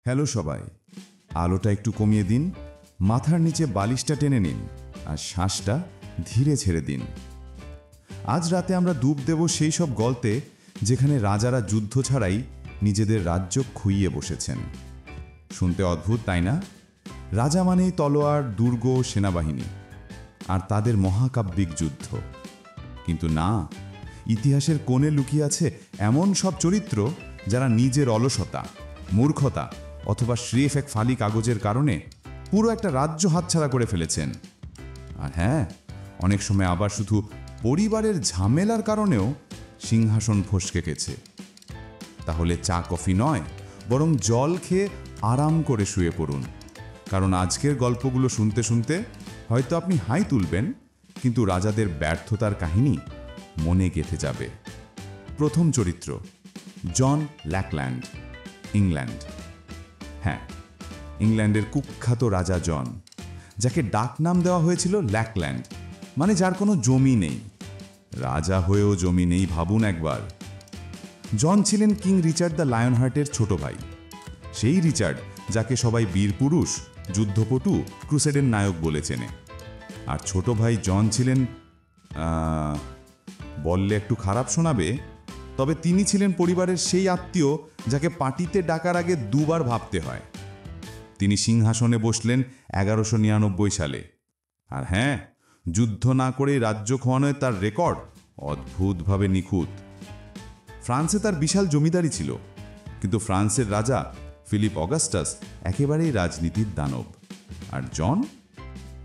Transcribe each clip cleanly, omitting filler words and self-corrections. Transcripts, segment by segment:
Hello সবাই, আলোটা একটু কমিয়ে দিন, মাথার নিচে বালিশটা টেনে নিন আর শ্বাসটা ধীরে ছেড়ে দিন। আজ রাতে আমরা ডুব দেব সেই সব গল্পে যেখানে রাজারা যুদ্ধ ছাড়াই নিজেদের রাজ্য খুইয়ে বসেছেন। শুনতে অদ্ভুত, তাই না? রাজা মানেই তলোয়ার, দুর্গ, সেনাবাহিনী আর তাদের মহাকাব্যিক যুদ্ধ। কিন্তু না, ইতিহাসের কোণে লুকিয়ে আছে এমন সব চরিত্র যারা নিজের অলসতা, মূর্খতা অথবা স্রেফ এক ফালি কাগজের কারণে পুরো একটা রাজ্য হাতছাড়া করে ফেলেছেন। আর হ্যাঁ, অনেক সময় আবার শুধু পরিবারের ঝামেলার কারণেও সিংহাসন ফসকে গেছে। তাহলে চা কফি নয়, বরং জল খেয়ে আরাম করে শুয়ে পড়ুন, কারণ আজকের গল্পগুলো শুনতে শুনতে হয়তো আপনি হাই তুলবেন, কিন্তু রাজাদের ব্যর্থতার কাহিনী মনে গেঁথে যাবে। প্রথম চরিত্র জন ল্যাকল্যান্ড, ইংল্যান্ড। হ্যাঁ, ইংল্যান্ডের কুখ্যাত রাজা জন, যাকে ডাকনাম দেওয়া হয়েছিল ল্যাকল্যান্ড, মানে যার কোনো জমি নেই। রাজা হয়েও জমি নেই, ভাবুন একবার। জন ছিলেন কিং রিচার্ড দ্য লায়নহার্টের ছোট ভাই, সেই রিচার্ড যাকে সবাই বীরপুরুষ, যুদ্ধপটু, ক্রুসেডের নায়ক বলে চেনে। আর ছোট ভাই জন ছিলেন, বললে একটু খারাপ শোনাবে, তবে তিনি ছিলেন পরিবারের সেই আত্মীয় যাকে পার্টিতে ডাকার আগে দুবার ভাবতে হয়। তিনি সিংহাসনে বসলেন 1199 সালে। আর হ্যাঁ, যুদ্ধ না করেই রাজ্য খোয়ানোয় তার রেকর্ড অদ্ভুতভাবে নিখুঁত। ফ্রান্সে তার বিশাল জমিদারি ছিল, কিন্তু ফ্রান্সের রাজা ফিলিপ অগাস্টাস একেবারেই রাজনীতির দানব। আর জন,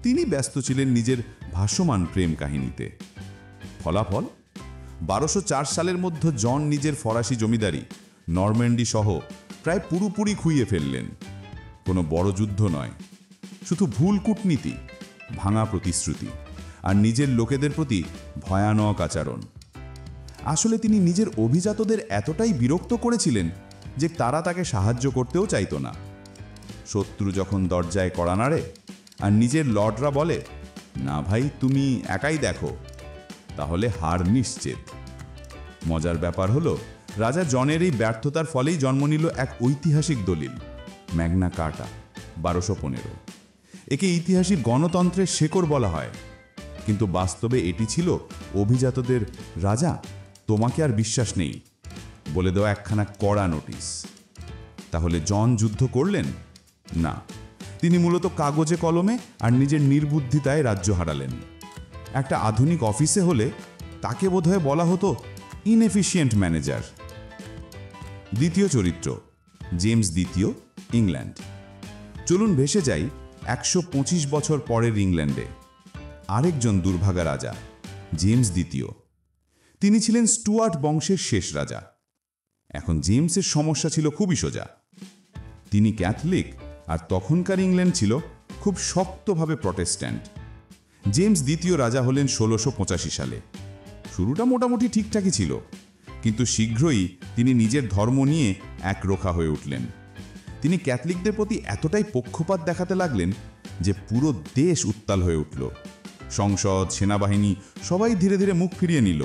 তিনি ব্যস্ত ছিলেন নিজের ভাসমান প্রেম কাহিনীতে। ফলাফল, 1204 সালের মধ্যে জন নিজের ফরাসি জমিদারি নরম্যান্ডি সহ প্রায় পুরোপুরি খুইয়ে ফেললেন। কোনো বড় যুদ্ধ নয়, শুধু ভুল কূটনীতি, ভাঙা প্রতিশ্রুতি আর নিজের লোকেদের প্রতি ভয়ানক আচরণ। আসলে তিনি নিজের অভিজাতদের এতটাই বিরক্ত করেছিলেন যে তারা তাকে সাহায্য করতেও চাইত না। শত্রু যখন দরজায় কড়া নাড়ে আর নিজের লর্ডরা বলে, না ভাই, তুমি একাই দেখো, তাহলে হার নিশ্চিত। মজার ব্যাপার হলো, রাজা জনের এই ব্যর্থতার ফলেই জন্ম নিল এক ঐতিহাসিক দলিল, ম্যাগনা কার্টা 1215। একে ইতিহাসিক গণতন্ত্রের শেকড় বলা হয়, কিন্তু বাস্তবে এটি ছিল অভিজাতদের রাজা, তোমাকে আর বিশ্বাস নেই বলে দেওয়া একখানা কড়া নোটিশ। তাহলে জন যুদ্ধ করলেন না, তিনি মূলত কাগজে কলমে আর নিজের নির্বুদ্ধিতায় রাজ্য হারালেন। একটা আধুনিক অফিসে হলে তাকে বোধহয় বলা হতো ইনএফিশিয়েন্ট ম্যানেজার। দ্বিতীয় চরিত্র জেমস দ্বিতীয়, ইংল্যান্ড। চলুন ভেসে যাই 125 বছর পরের ইংল্যান্ডে। আরেকজন দুর্ভাগা রাজা, জেমস দ্বিতীয়। তিনি ছিলেন স্টুয়ার্ট বংশের শেষ রাজা। এখন জেমসের সমস্যা ছিল খুবই সোজা। তিনি ক্যাথলিক, আর তখনকার ইংল্যান্ড ছিল খুব শক্তভাবে প্রটেস্ট্যান্ট। জেমস দ্বিতীয় রাজা হলেন 1685 সালে। শুরুটা মোটামুটি ঠিকঠাকই ছিল, কিন্তু শীঘ্রই তিনি নিজের ধর্ম নিয়ে একরোখা হয়ে উঠলেন। তিনি ক্যাথলিকদের প্রতি এতটাই পক্ষপাত দেখাতে লাগলেন যে পুরো দেশ উত্তাল হয়ে উঠল। সংসদ, সেনাবাহিনী সবাই ধীরে ধীরে মুখ ফিরিয়ে নিল।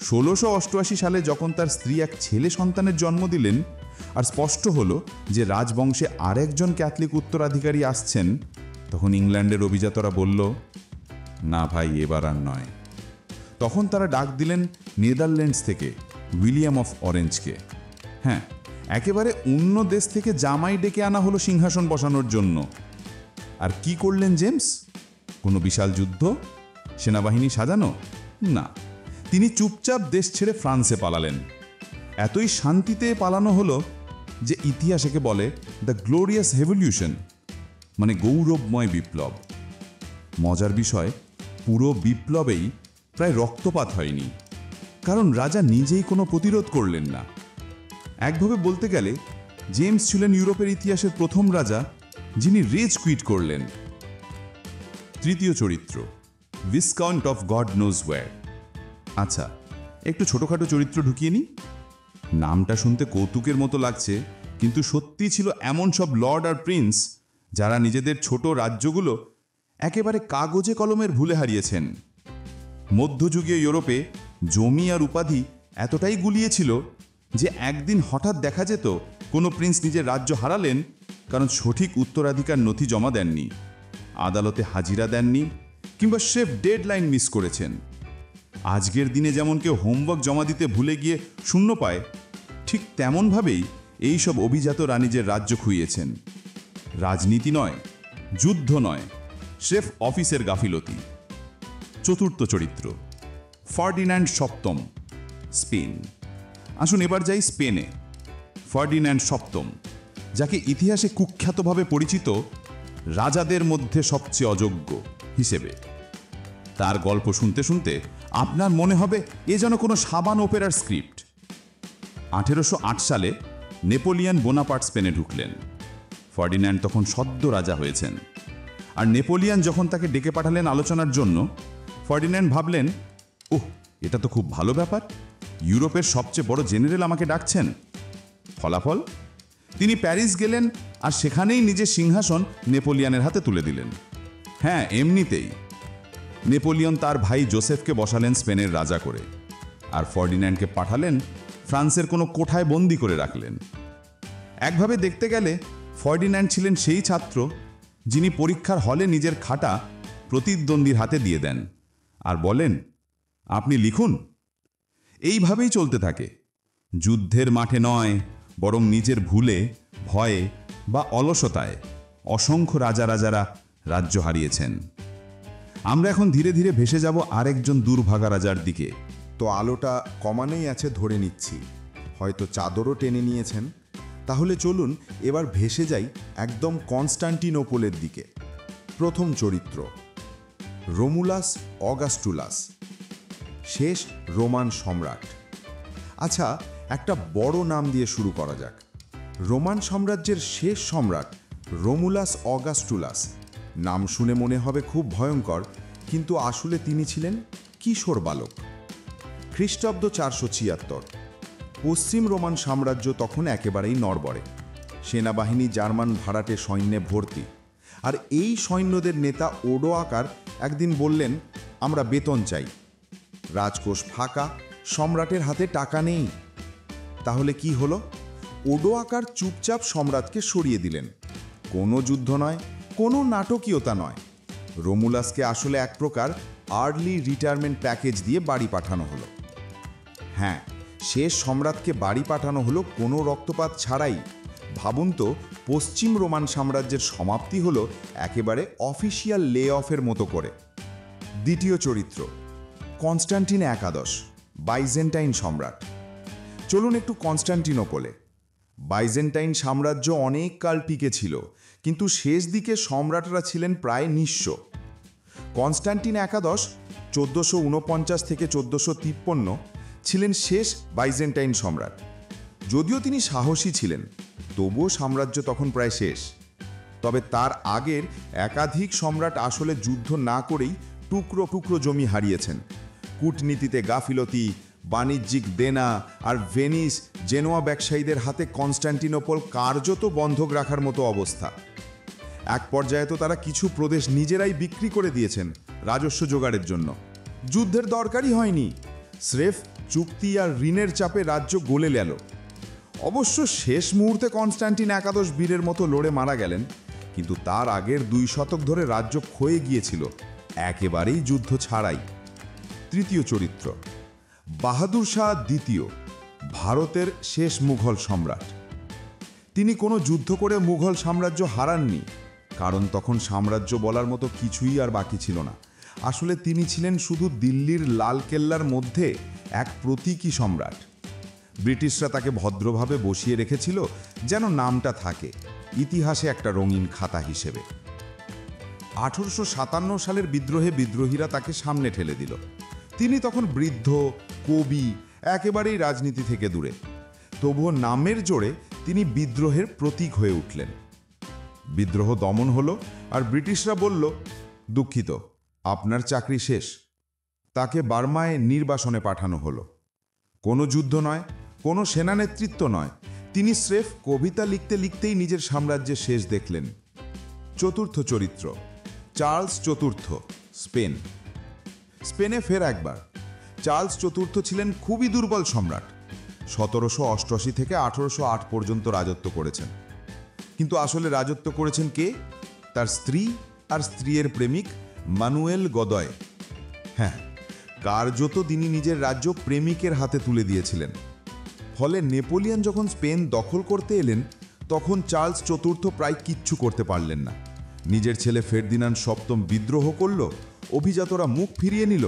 1688 সালে যখন তার স্ত্রী এক ছেলে সন্তানের জন্ম দিলেন আর স্পষ্ট হলো যে রাজবংশে আরেকজন ক্যাথলিক উত্তরাধিকারী আসছেন, তখন ইংল্যান্ডের অভিজাতরা বলল, না ভাই, এবার আর নয়। তখন তারা ডাক দিলেন নেদারল্যান্ডস থেকে উইলিয়াম অফ অরেঞ্জকে। হ্যাঁ, একেবারে অন্য দেশ থেকে জামাই ডেকে আনা হলো সিংহাসন বসানোর জন্য। আর কি করলেন জেমস? কোনো বিশাল যুদ্ধ, সেনাবাহিনী সাজানো? না, তিনি চুপচাপ দেশ ছেড়ে ফ্রান্সে পালালেন। এতই শান্তিতে পালানো হলো যে ইতিহাস একে বলে দ্য গ্লোরিয়াস রেভলিউশন, মানে গৌরবময় বিপ্লব। মজার বিষয়, পুরো বিপ্লবেই প্রায় রক্তপাত হয়নি, কারণ রাজা নিজেই কোনো প্রতিরোধ করলেন না। একভাবে বলতে গেলে জেমস ছিলেন ইউরোপের ইতিহাসের প্রথম রাজা যিনি রেজ কুইট করলেন। তৃতীয় চরিত্র viscount of God knows where. আচ্ছা, একটু ছোটখাটো চরিত্র ঢুকিয়ে নিই। নামটা শুনতে কৌতুকের মতো লাগছে, কিন্তু সত্যি ছিল এমন সব লর্ড আর প্রিন্স যারা নিজেদের ছোট রাজ্যগুলো একেবারে কাগজে কলমের ভুলে হারিয়েছেন। মধ্যযুগীয় ইউরোপে জমি আর উপাধি এতটাই গুলিয়েছিল যে একদিন হঠাৎ দেখা যেত কোনো প্রিন্স নিজের রাজ্য হারালেন কারণ সঠিক উত্তরাধিকার নথি জমা দেননি, আদালতে হাজিরা দেননি, কিংবা শেফ ডেডলাইন মিস করেছেন। আজকের দিনে যেমন কেউ হোমওয়ার্ক জমা দিতে ভুলে গিয়ে শূন্য পায়, ঠিক তেমনভাবেই এইসব অভিজাত রানীজের রাজ্য খুইয়েছেন। রাজনীতি নয়, যুদ্ধ নয়, শেফ অফিসের গাফিলতি। চতুর্থ চরিত্র ফার্ডিন্যান্ড সপ্তম, স্পেন। আসুন এবার যাই স্পেনে। ফার্ডিন্যান্ড সপ্তম, যাকে ইতিহাসে কুখ্যাতভাবে পরিচিত রাজাদের মধ্যে সবচেয়ে অযোগ্য হিসেবে। তার গল্প শুনতে শুনতে আপনার মনে হবে এ যেন কোনো সাবান ওপেরার স্ক্রিপ্ট। 1808 সালে নেপোলিয়ন বোনাপার্ট স্পেনে ঢুকলেন। ফার্ডিন্যান্ড তখন সদ্য রাজা হয়েছেন। আর নেপোলিয়ন যখন তাকে ডেকে পাঠালেন আলোচনার জন্য, ফার্ডিন্যান্ড ভাবলেন, ওহ, এটা তো খুব ভালো ব্যাপার, ইউরোপের সবচেয়ে বড় জেনারেল আমাকে ডাকছেন। ফলাফল, তিনি প্যারিস গেলেন আর সেখানেই নিজের সিংহাসন নেপোলিয়নের হাতে তুলে দিলেন। হ্যাঁ, এমনিতেই। নেপোলিয়ন তার ভাই জোসেফকে বসালেন স্পেনের রাজা করে, আর ফার্ডিন্যান্ডকে পাঠালেন ফ্রান্সের কোনো কোঠায় বন্দি করে রাখলেন। একভাবে দেখতে গেলে ফার্ডিন্যান্ড ছিলেন সেই ছাত্র যিনি পরীক্ষার হলে নিজের খাতা প্রতিদ্বন্দ্বীর হাতে দিয়ে দেন আর বলেন, আপনি লিখুন। এইভাবেই চলতে থাকে। যুদ্ধের মাঠে নয়, বরং নিজের ভুলে, ভয়ে বা অলসতায় অসংখ্য রাজারা রাজ্য হারিয়েছেন। আমরা এখন ধীরে ধীরে ভেসে যাব আরেকজন দুর্ভাগা রাজার দিকে। তো আলোটা কমানোই আছে ধরে নিচ্ছি, হয়তো চাদরও টেনে নিয়েছেন। তাহলে চলুন এবার ভেসে যাই একদম কনস্টান্টিনোপলের দিকে। প্রথম চরিত্র রোমুলাস অগাস্টুলাস, শেষ রোমান সম্রাট। আচ্ছা, একটা বড় নাম দিয়ে শুরু করা যাক। রোমান সাম্রাজ্যের শেষ সম্রাট রোমুলাস অগাস্টুলাস। নাম শুনে মনে হবে খুব ভয়ঙ্কর, কিন্তু আসলে তিনি ছিলেন কিশোর বালক। খ্রিস্টাব্দ 476। পশ্চিম রোমান সাম্রাজ্য তখন একেবারেই নড়বড়ে। সেনাবাহিনী জার্মান ভাড়াটে সৈন্যে ভর্তি। আর এই সৈন্যদের নেতা ওডোয়াকার একদিন বললেন, আমরা বেতন চাই। রাজকোষ ফাঁকা, সম্রাটের হাতে টাকা নেই। তাহলে কি হলো? ওডোয়াকার চুপচাপ সম্রাটকে সরিয়ে দিলেন। কোনো যুদ্ধ নয়, কোনো নাটকীয়তা নয়। রোমুলাসকে আসলে এক প্রকার আর্লি রিটায়ারমেন্ট প্যাকেজ দিয়ে বাড়ি পাঠানো হলো। হ্যাঁ, শেষ সম্রাটকে বাড়ি পাঠানো হলো কোনো রক্তপাত ছাড়াই। ভাবুন তো, পশ্চিম রোমান সাম্রাজ্যের সমাপ্তি হলো একেবারে অফিসিয়াল লে অফের মতো করে। দ্বিতীয় চরিত্র কনস্টান্টিন একাদশ, বাইজেন্টাইন সম্রাট। চলুন একটু কনস্টান্টিনোপলে। বাইজেন্টাইন সাম্রাজ্য অনেক কাল টিকে ছিল, কিন্তু শেষ দিকে সম্রাটরা ছিলেন প্রায় নিঃস্ব। কনস্টান্টিন একাদশ 1449 থেকে 1453 ছিলেন শেষ বাইজেন্টাইন সম্রাট। যদিও তিনি সাহসী ছিলেন, তবুও সাম্রাজ্য তখন প্রায় শেষ। তবে তার আগের একাধিক সম্রাট আসলে যুদ্ধ না করেই টুকরো টুকরো জমি হারিয়েছেন। কূটনীতিতে গাফিলতি, বাণিজ্যিক দেনা আর ভেনিস জেনোয়া ব্যবসায়ীদের হাতে কনস্টান্টিনোপল কার্যত বন্ধক রাখার মতো অবস্থা। এক পর্যায়ে তো তারা কিছু প্রদেশ নিজেরাই বিক্রি করে দিয়েছেন রাজস্ব জোগাড়ের জন্য। যুদ্ধের দরকারই হয়নি, স্রেফ চুক্তি আর ঋণের চাপে রাজ্য গলে গেল। অবশ্য শেষ মুহূর্তে কনস্টান্টিন একাদশ বীরের মতো লড়ে মারা গেলেন, কিন্তু তার আগের 2 শতক ধরে রাজ্য ক্ষয়ে গিয়েছিল একেবারেই যুদ্ধ ছাড়াই। তৃতীয় চরিত্র বাহাদুর শাহ দ্বিতীয়, ভারতের শেষ মুঘল সম্রাট। তিনি কোনো যুদ্ধ করে মুঘল সাম্রাজ্য হারাননি, কারণ তখন সাম্রাজ্য বলার মতো কিছুই আর বাকি ছিল না। আসলে তিনি ছিলেন শুধু দিল্লির লালকেল্লার মধ্যে এক প্রতীকী সম্রাট। ব্রিটিশরা তাকে ভদ্রভাবে বসিয়ে রেখেছিল যেন নামটা থাকে ইতিহাসে একটা রঙিন খাতা হিসেবে। 1857 সালের বিদ্রোহে বিদ্রোহীরা তাকে সামনে ঠেলে দিল। তিনি তখন বৃদ্ধ, কবি, একেবারেই রাজনীতি থেকে দূরে। তবুও নামের জোরে তিনি বিদ্রোহের প্রতীক হয়ে উঠলেন। বিদ্রোহ দমন হলো আর ব্রিটিশরা বলল, দুঃখিত, আপনার চাকরি শেষ। তাকে বার্মায় নির্বাসনে পাঠানো হলো। কোনো যুদ্ধ নয়, কোনো সেনা নেতৃত্ব নয়, তিনি স্রেফ কবিতা লিখতে লিখতেই নিজের সাম্রাজ্যের শেষ দেখলেন। চতুর্থ চরিত্র চার্লস চতুর্থ, স্পেন। স্পেনে ফের একবার। চার্লস চতুর্থ ছিলেন খুবই দুর্বল সম্রাট। 1788 থেকে 1808 পর্যন্ত রাজত্ব করেছেন। কিন্তু আসলে রাজত্ব করেছেন কে? তার স্ত্রী আর স্ত্রীর প্রেমিক মানুয়েল গদয়। হ্যাঁ, কার্যত তিনি নিজের রাজ্য প্রেমিকের হাতে তুলে দিয়েছিলেন। ফলে নেপোলিয়ন যখন স্পেন দখল করতে এলেন, তখন চার্লস চতুর্থ প্রায় কিচ্ছু করতে পারলেন না। নিজের ছেলে ফার্দিনান্দ সপ্তম বিদ্রোহ করল, অভিজাতরা মুখ ফিরিয়ে নিল,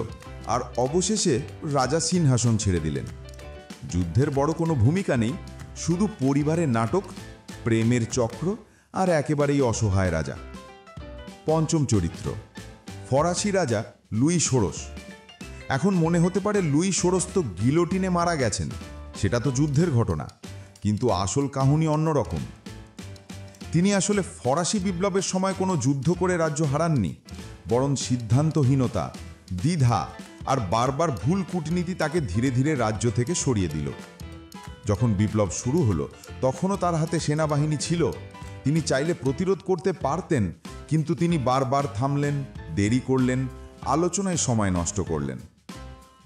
আর অবশেষে রাজা সিংহাসন ছেড়ে দিলেন। যুদ্ধের বড় কোনো ভূমিকা নেই, শুধু পরিবারের নাটক, প্রেমের চক্র আর একেবারেই অসহায় রাজা। পঞ্চম চরিত্র, ফরাসি রাজা লুই ষোড়শ। এখন মনে হতে পারে লুই ষোড়শ তো গিলোটিনে মারা গেছেন, সেটা তো যুদ্ধের ঘটনা, কিন্তু আসল কাহিনী অন্যরকম। তিনি আসলে ফরাসি বিপ্লবের সময় কোনো যুদ্ধ করে রাজ্য হারাননি, বরং সিদ্ধান্তহীনতা, দ্বিধা আর বারবার ভুল কূটনীতি তাকে ধীরে ধীরে রাজ্য থেকে সরিয়ে দিল। যখন বিপ্লব শুরু হলো, তখনও তার হাতে সেনাবাহিনী ছিল। তিনি চাইলে প্রতিরোধ করতে পারতেন, কিন্তু তিনি বারবার থামলেন, দেরি করলেন, আলোচনায় সময় নষ্ট করলেন।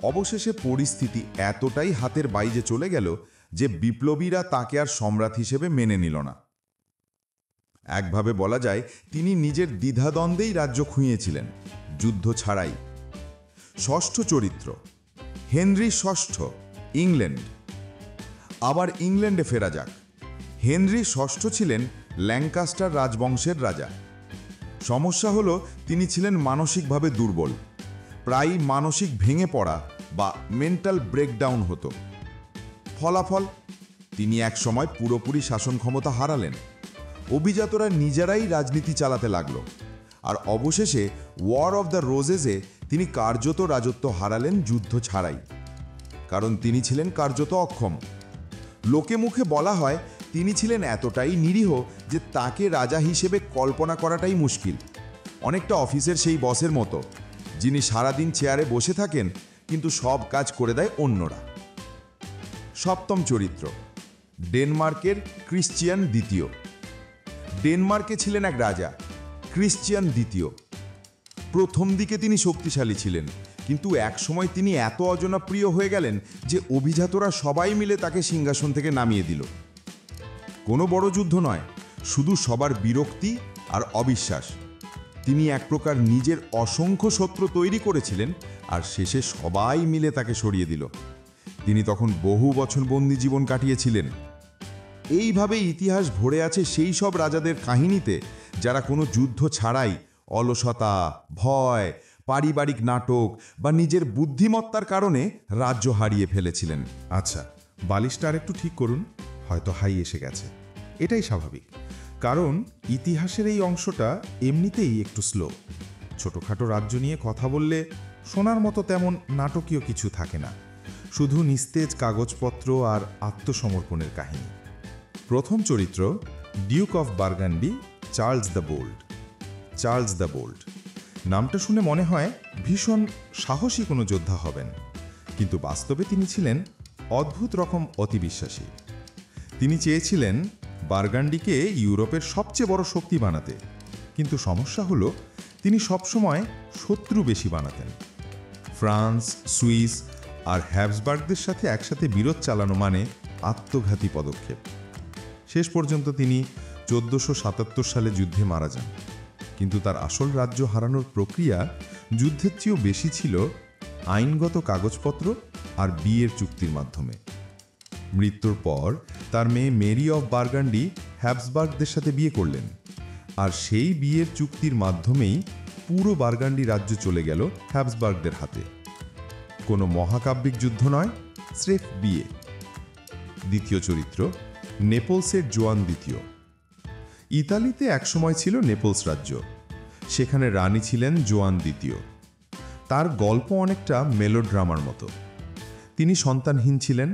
অবশেষে পরিস্থিতি এতটাই হাতের বাইরে চলে গেল যে বিপ্লবীরা তাকে আর সম্রাট হিসেবে মেনে নিল না। একভাবে বলা যায়, তিনি নিজের দ্বিধাদ্বন্দ্বেই রাজ্য খুইয়েছিলেন, যুদ্ধ ছাড়াই। ষষ্ঠ চরিত্র, হেনরি ষষ্ঠ, ইংল্যান্ড। আবার ইংল্যান্ডে ফেরা যাক। হেনরি ষষ্ঠ ছিলেন ল্যাঙ্কাস্টার রাজবংশের রাজা। সমস্যা হলো, তিনি ছিলেন মানসিকভাবে দুর্বল, প্রায়ই মানসিক ভেঙে পড়া বা মেন্টাল ব্রেকডাউন হতো। ফলাফল, তিনি একসময় পুরোপুরি শাসন ক্ষমতা হারালেন। অভিজাতরা নিজেরাই রাজনীতি চালাতে লাগলো, আর অবশেষে ওয়ার অফ দ্য রোজেসে তিনি কার্যত রাজত্ব হারালেন যুদ্ধ ছাড়াই, কারণ তিনি ছিলেন কার্যত অক্ষম। লোকে মুখে বলা হয় তিনি ছিলেন এতটাই নিরীহ যে তাকে রাজা হিসেবে কল্পনা করাটাই মুশকিল। অনেকটা অফিসের সেই বসের মতো, যিনি সারাদিন চেয়ারে বসে থাকেন কিন্তু সব কাজ করে দেয় অন্যরা। সপ্তম চরিত্র, ডেনমার্কের ক্রিশ্চিয়ান দ্বিতীয়। ডেনমার্কে ছিলেন এক রাজা, ক্রিশ্চিয়ান দ্বিতীয়। প্রথম দিকে তিনি শক্তিশালী ছিলেন, কিন্তু একসময় তিনি এত অজনপ্রিয় হয়ে গেলেন যে অভিজাতরা সবাই মিলে তাকে সিংহাসন থেকে নামিয়ে দিল। কোনো বড় যুদ্ধ নয়, শুধু সবার বিরক্তি আর অবিশ্বাস। তিনি এক প্রকার নিজের অসংখ্য শত্রু তৈরি করেছিলেন, আর শেষে সবাই মিলে তাকে সরিয়ে দিল। তিনি তখন বহু বছর বন্দি জীবন কাটিয়েছিলেন। এইভাবে ইতিহাস ভরে আছে সেই সব রাজাদের কাহিনীতে, যারা কোনো যুদ্ধ ছাড়াই অলসতা, ভয়, পারিবারিক নাটক বা নিজের বুদ্ধিমত্তার কারণে রাজ্য হারিয়ে ফেলেছিলেন। আচ্ছা, বালিশটা আর একটু ঠিক করুন, হয়তো হাই এসে গেছে। এটাই স্বাভাবিক, কারণ ইতিহাসের এই অংশটা এমনিতেই একটু স্লো। ছোটোখাটো রাজ্য নিয়ে কথা বললে শোনার মতো তেমন নাটকীয় কিছু থাকে না, শুধু নিস্তেজ কাগজপত্র আর আত্মসমর্পণের কাহিনী। প্রথম চরিত্র, duke of Burgundy, Charles the Bold. Charles the Bold নামটা শুনে মনে হয় ভীষণ সাহসী কোনো যোদ্ধা হবেন, কিন্তু বাস্তবে তিনি ছিলেন অদ্ভুত রকম অতিবিশ্বাসী। তিনি চেয়েছিলেন বার্গান্ডিকে ইউরোপের সবচেয়ে বড় শক্তি বানাতে, কিন্তু সমস্যা হলো তিনি সবসময় শত্রু বেশি বানাতেন। ফ্রান্স, সুইস আর হ্যাবসবার্গদের সাথে একসাথে বিরোধ চালানো মানে আত্মঘাতী পদক্ষেপ। শেষ পর্যন্ত তিনি 1477 সালে যুদ্ধে মারা যান, কিন্তু তার আসল রাজ্য হারানোর প্রক্রিয়া যুদ্ধের চেয়েও বেশি ছিল আইনগত কাগজপত্র আর বিয়ের চুক্তির মাধ্যমে। মৃত্যুর পর তার মেয়ে মেরি অফ বার্গান্ডি হ্যাবসবার্গদের সাথে বিয়ে করলেন, আর সেই বিয়ের চুক্তির মাধ্যমেই পুরো বার্গান্ডি রাজ্য চলে গেল হ্যাবসবার্গদের হাতে। কোনো মহাকাব্যিক যুদ্ধ নয়, স্রেফ বিয়ে। দ্বিতীয় চরিত্র, নেপলসের জোয়ান দ্বিতীয়। ইতালিতে একসময় ছিল নেপলস রাজ্য, সেখানে রানী ছিলেন জোয়ান দ্বিতীয়। তার গল্প অনেকটা মেলোড্রামার মতো। তিনি সন্তানহীন ছিলেন,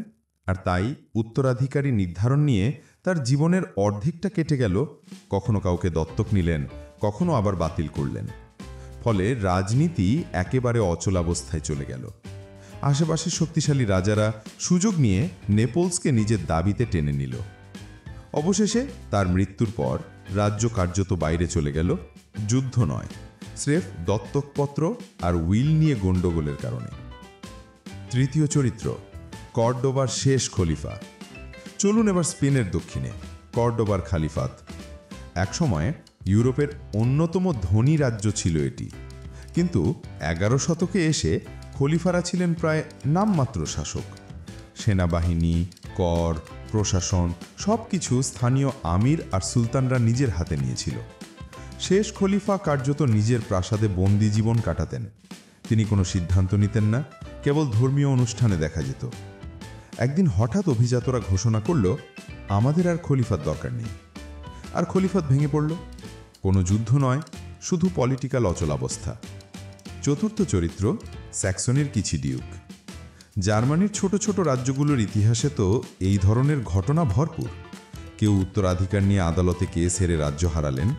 আর তাই উত্তরাধিকারী নির্ধারণ নিয়ে তার জীবনের অর্ধেকটা কেটে গেল। কখনো কাউকে দত্তক নিলেন, কখনো আবার বাতিল করলেন। ফলে রাজনীতি একেবারে অচলাবস্থায় চলে গেল। আশেপাশের শক্তিশালী রাজারা সুযোগ নিয়ে নেপলসকে নিজের দাবিতে টেনে নিল। অবশেষে তার মৃত্যুর পর রাজ্য কার্যত বাইরে চলে গেল, যুদ্ধ নয়, স্রেফ দত্তকপত্র আর উইল নিয়ে গণ্ডগোলের কারণে। তৃতীয় চরিত্র, কর্ডোবার শেষ খলিফা। চলুন এবার স্পেনের দক্ষিণে, কর্ডোবার খালিফাত। একসময় ইউরোপের অন্যতম ধনী রাজ্য ছিল এটি, কিন্তু 11 শতকে এসে খলিফারা ছিলেন প্রায় নামমাত্র শাসক। সেনাবাহিনী, কর, প্রশাসন সবকিছু স্থানীয় আমির আর সুলতানরা নিজের হাতে নিয়েছিল। শেষ খলিফা কার্যত নিজের প্রাসাদে বন্দি জীবন কাটাতেন। তিনি কোনো সিদ্ধান্ত নিতেন না, কেবল ধর্মীয় অনুষ্ঠানে দেখা যেত। একদিন হঠাৎ অভিজাতরা ঘোষণা করল, আমাদের আর খলিফার দরকার নেই। আর খলিফাত ভেঙে পড়ল। কোনো যুদ্ধ নয়, শুধু পলিটিক্যাল অচলাবস্থা। চতুর্থ চরিত্র স্যাক্সনির কিছু ডিউক। জার্মানির ছোট ছোট রাজ্যগুলোর ইতিহাসে তো এই ধরনের ঘটনা ভরপুর। কেউ উত্তরাধিকার নিয়ে আদালতে কেস হেরে রাজ্য হারালেন,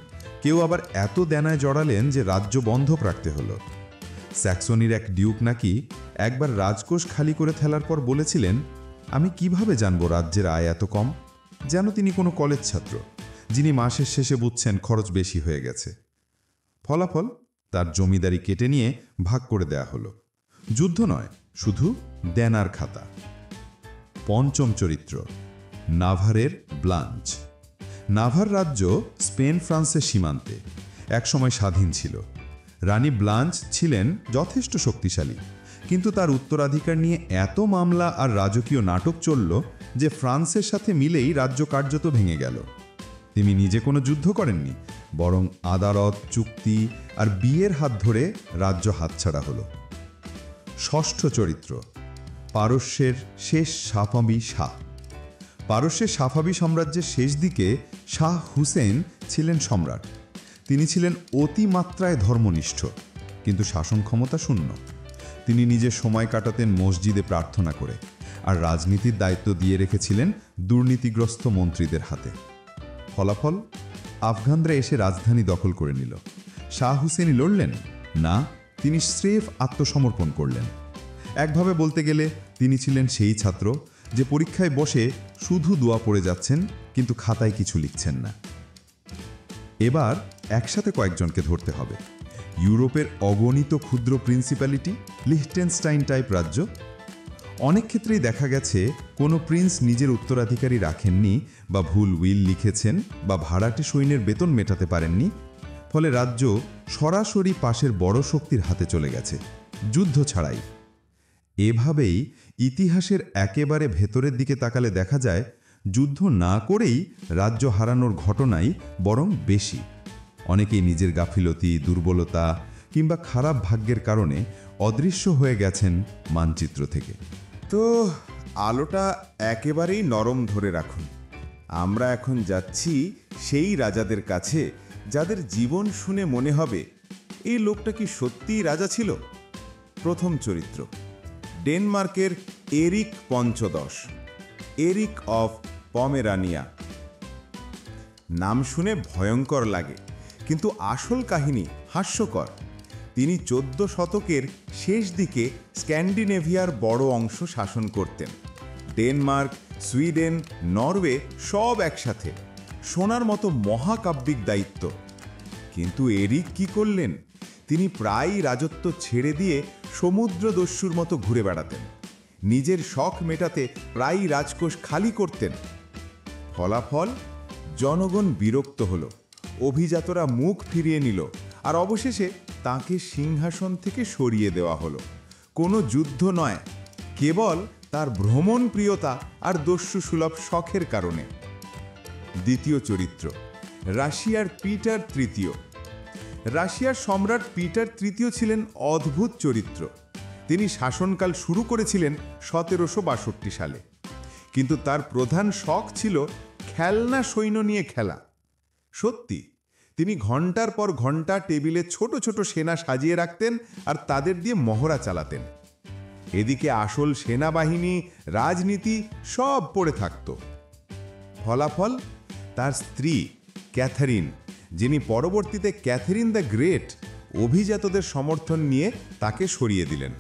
কেউ আবার এত দেনায় জড়ালেন যে রাজ্য বন্ধক রাখতে হলো। স্যাক্সনির এক ডিউক নাকি একবার রাজকোষ খালি করে ফেলার পর বলেছিলেন, আমি কিভাবে জানবো রাজ্যের আয় এত কম? যেন তিনি কোনো কলেজ ছাত্র, যিনি মাসের শেষে বুঝছেন খরচ বেশি হয়ে গেছে। ফলাফল, তার জমিদারি কেটে নিয়ে ভাগ করে দেয়া হলো। যুদ্ধ নয়, শুধু দেনার খাতা। পঞ্চম চরিত্র নাভারের ব্লাঞ্চ। নাভার রাজ্য স্পেন ফ্রান্সের সীমান্তে, একসময় স্বাধীন ছিল। রানী ব্লাঞ্চ ছিলেন যথেষ্ট শক্তিশালী, কিন্তু তার উত্তরাধিকার নিয়ে এত মামলা আর রাজকীয় নাটক চলল যে ফ্রান্সের সাথে মিলেই রাজ্য কার্যত ভেঙে গেল। তিনি নিজে কোনো যুদ্ধ করেননি, বরং আদালত, চুক্তি আর বিয়ের হাত ধরে রাজ্য হাতছাড়া হলো। ষষ্ঠ চরিত্র পারস্যের শেষ সাফাবি শাহ। পারস্যের সাফাবি সাম্রাজ্যের শেষ দিকে শাহ হুসেন ছিলেন সম্রাট। তিনি ছিলেন অতিমাত্রায় ধর্মনিষ্ঠ, কিন্তু শাসন ক্ষমতা শূন্য। তিনি নিজের সময় কাটাতেন মসজিদে প্রার্থনা করে, আর রাজনীতির দায়িত্ব দিয়ে রেখেছিলেন দুর্নীতিগ্রস্ত মন্ত্রীদের হাতে। ফলাফল, আফগানরা এসে রাজধানী দখল করে নিল। শাহ হুসেনই লড়লেন না, তিনি স্রেফ আত্মসমর্পণ করলেন। একভাবে বলতে গেলে তিনি ছিলেন সেই ছাত্র যে পরীক্ষায় বসে শুধু দোয়া পড়ে যাচ্ছেন, কিন্তু খাতায় কিছু লিখছেন না। এবার একসাথে কয়েকজনকে ধরতে হবে। ইউরোপের অগণিত ক্ষুদ্র প্রিন্সিপ্যালিটি, লিখটেনস্টাইন টাইপ রাজ্য। অনেক ক্ষেত্রেই দেখা গেছে কোনো প্রিন্স নিজের উত্তরাধিকারী রাখেননি, বা ভুল উইল লিখেছেন, বা ভাড়াটে সৈন্যের বেতন মেটাতে পারেননি। ফলে রাজ্য সরাসরি পাশের বড় শক্তির হাতে চলে গেছে, যুদ্ধ ছাড়াই। এভাবেই ইতিহাসের একেবারে ভেতরের দিকে তাকালে দেখা যায়, যুদ্ধ না করেই রাজ্য হারানোর ঘটনাই বরং বেশি। অনেকেই নিজের গাফিলতি, দুর্বলতা কিংবা খারাপ ভাগ্যের কারণে অদৃশ্য হয়ে গেছেন মানচিত্র থেকে। তো আলোটা একেবারেই নরম ধরে রাখুন। আমরা এখন যাচ্ছি সেই রাজাদের কাছে যাদের জীবন শুনে মনে হবে এই লোকটা কি সত্যিই রাজা ছিল। প্রথম চরিত্র ডেনমার্কের এরিক পঞ্চদশ, এরিক অফ পমেরানিয়া। নাম শুনে ভয়ঙ্কর লাগে, কিন্তু আসল কাহিনী হাস্যকর। তিনি 14 শতকের শেষ দিকে স্ক্যান্ডিনেভিয়ার বড় অংশ শাসন করতেন। ডেনমার্ক, সুইডেন, নরওয়ে সব একসাথে, সোনার মতো মহাকাব্যিক দায়িত্ব। কিন্তু এরিক কি করলেন? তিনি প্রায়ই রাজত্ব ছেড়ে দিয়ে সমুদ্রদস্যুর মতো ঘুরে বেড়াতেন। নিজের শখ মেটাতে প্রায়ই রাজকোষ খালি করতেন। ফলাফল, জনগণ বিরক্ত হলো, অভিজাতরা মুখ ফিরিয়ে নিল, আর অবশেষে তাকে সিংহাসন থেকে সরিয়ে দেওয়া হলো। কোনো যুদ্ধ নয়, কেবল তার ভ্রমণপ্রিয়তা আর দস্যু সুলভ শখের কারণে। দ্বিতীয় চরিত্র রাশিয়ার পিটার তৃতীয়। রাশিয়ার সম্রাট পিটার তৃতীয় ছিলেন অদ্ভুত চরিত্র। তিনি শাসনকাল শুরু করেছিলেন 1762 সালে, কিন্তু তার প্রধান শখ ছিল খেলনা সৈন্য নিয়ে খেলা। সত্যি, তিনি ঘন্টার পর ঘন্টা টেবিলে ছোট ছোট সেনা সাজিয়ে রাখতেন আর তাদের দিয়ে মহড়া চালাতেন। এদিকে আসল সেনাবাহিনী, রাজনীতি সব পড়ে থাকত। ফলাফল, তার স্ত্রী ক্যাথারিন, যিনি পরবর্তীতে ক্যাথারিন দ্য গ্রেট, অভিজাতদের সমর্থন নিয়ে তাকে সরিয়ে দিলেন।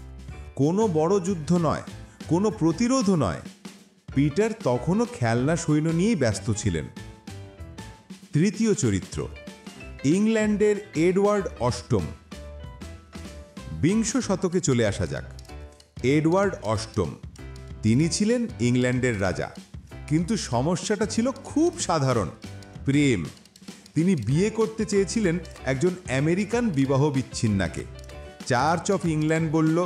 কোনো বড় যুদ্ধ নয়, কোনো প্রতিরোধও নয়। পিটার তখনও খেলনা সৈন্য নিয়েই ব্যস্ত ছিলেন। তৃতীয় চরিত্র ইংল্যান্ডের এডওয়ার্ড অষ্টম। বিংশ শতকে চলে আসা যাক। এডওয়ার্ড অষ্টম তিনি ছিলেন ইংল্যান্ডের রাজা, কিন্তু সমস্যাটা ছিল খুব সাধারণ, প্রেম। তিনি বিয়ে করতে চেয়েছিলেন একজন আমেরিকান বিবাহ বিচ্ছিন্নাকে। চার্চ অফ ইংল্যান্ড বলল,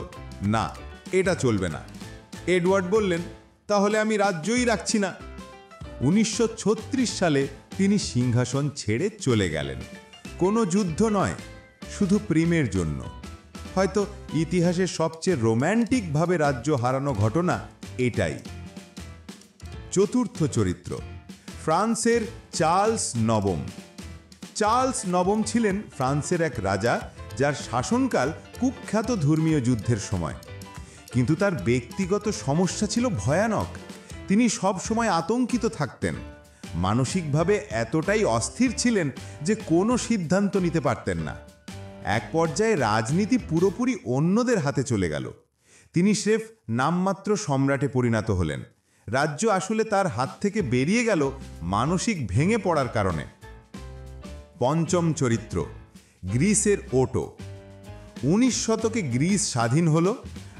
না, এটা চলবে না। এডওয়ার্ড বললেন, তাহলে আমি রাজ্যই রাখছি না। 1936 সালে তিনি সিংহাসন ছেড়ে চলে গেলেন। কোনো যুদ্ধ নয়, শুধু প্রেমের জন্য। হয়তো ইতিহাসের সবচেয়ে রোম্যান্টিকভাবে রাজ্য হারানো ঘটনা এটাই। চতুর্থ চরিত্র, ফ্রান্সের চার্লস নবম। চার্লস নবম ছিলেন ফ্রান্সের এক রাজা, যার শাসনকাল কুখ্যাত ধর্মীয় যুদ্ধের সময়। কিন্তু তার ব্যক্তিগত সমস্যা ছিল ভয়ানক। তিনি সব সময় আতঙ্কিত থাকতেন, মানসিকভাবে এতটাই অস্থির ছিলেন যে কোনো সিদ্ধান্ত নিতে পারতেন না। এক পর্যায়ে রাজনীতি পুরোপুরি অন্যদের হাতে চলে গেল। তিনি স্রেফ নামমাত্র সম্রাটে পরিণত হলেন। রাজ্য আসলে তার হাত থেকে বেরিয়ে গেল মানসিক ভেঙে পড়ার কারণে। পঞ্চম চরিত্র, গ্রিসের ওটো। 19 শতকে গ্রিস স্বাধীন হলো,